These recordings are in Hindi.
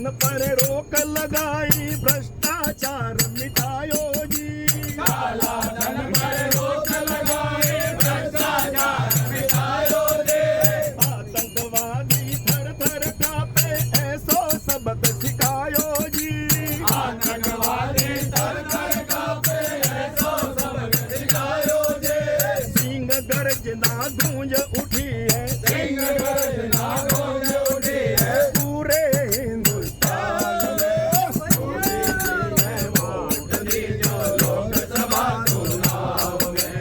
धन पर रोक लगाई, भ्रष्टाचार मिटायो जी। काला धन पर रोक लगाई, भ्रष्टाचार मिटायो जी। आतंकवादी थर थर कांपे, ऐसो सबक सिखायो जी। आतंकवादी थर थर कांपे, ऐसो सबक सिखायो जी। सिंह गर्जना गूंज उठी है, सिंह गर्जना गूंज उठी है, पूरे हिंदुस्तान में। मोदी जी ने वोट दी जो लोकसभा चुनाव में।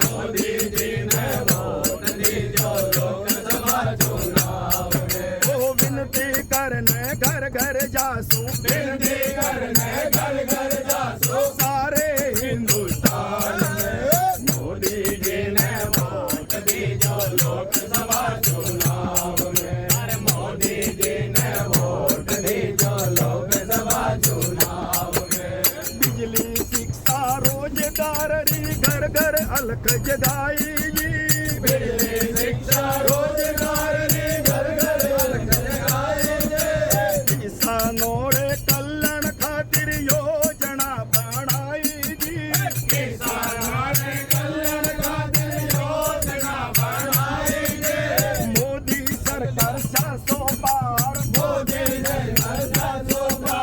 मोदी जी ने वोट दी जो लोकसभा चुनाव में। वो विनती करने घर घर जासू, विनती करने घर घर जासू, सारे हिंदुस्तान में। मोदी जी ने वोट दी जो लोकसभा चुनाव में। अरे मोदी जी ने वोट दी जो लोकसभा चुनाव में। बिजली शिक्षा रोजगार री घर घर अलख जगाई जी। बिजली शिक्षा रोजगार री घर घर अलख जगाई जे। किसानों रे कल्याण खातिर योजना बनाई जी। किसानों ने कल्याण खातिर योजना बनाई जे। मोदी सरकार 700 पार, मोदी ने नशा छोड़ा,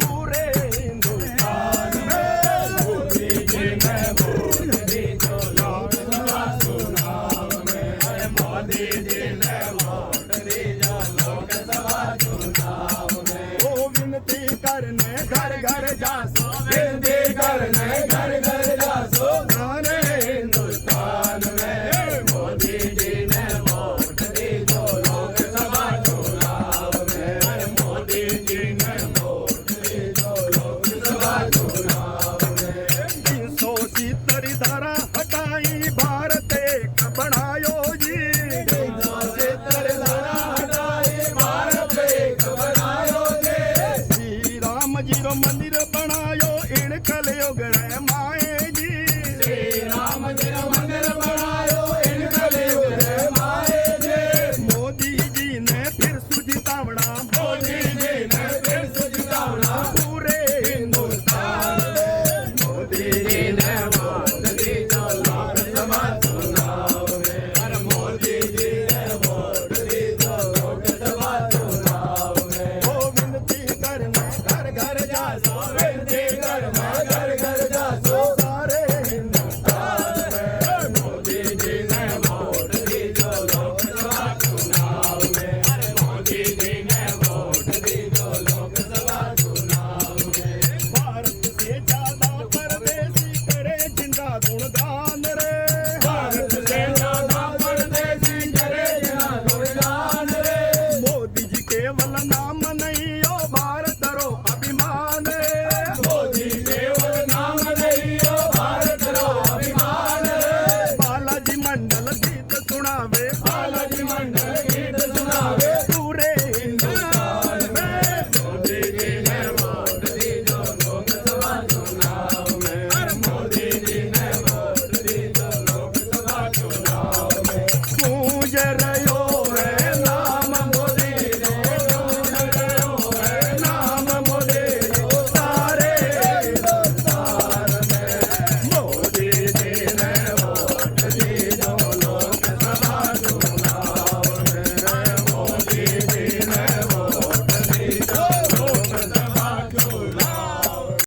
पूरे हिंदुस्तान में। मोदी जी ने वोट दी जो लोकसभा चुनाव में। अरे मोदी जी ने वोट दी जो लोकसभा चुनाव में। वो विनती करने घर घर जासू, विनती करने घर घर जासू, सारे हिंदुस्तान में। मोदी जी ने वोट दी जो लोकसभा चुनाव में। अरे मोदी जी ने वोट दी जो लोकसभा चुनाव में। 370 धारा हटाई, भारत एक बनायो जी। 370 धारा हटाई, भारत एक बनायो जी। श्री राम जी रो मंदिर बनायो, इन कलयुग रे माए जी। श्री राम जी रो मंदिर बनायो, इन कलयुग रे माए जी। मोदी जी ने फिर सुझावना, मोदी जी ने फिर सुझावना, पूरे हिंदुस्तान में। मोदी जी ने वोट दी जो लोकसभा चुनाव में। अरे मोदी जी ने वोट दी जो लोकसभा चुनाव में। वो विनती करने घर घर जासू, विनती करने घर घर जासू, सारे हिंदुस्तान में। मोदी जी ने वोट दी जो लोकसभा चुनाव में। अरे मोदी जी ने वोट दी जो लोकसभा चुनाव में। भारत से ज्यादा परदेसी करे जिनका गुणगान रे। भारत से ज्यादा परदेसी करे जिना गुणगान रे। मोदी जी केवल नाम नहीं, ओ भारत रो अभिमान रे। मोदी केवल नाम नहीं, ओ भारत रो अभिमान रे। बालाजी मंडल गीत सुनावे, बालाजी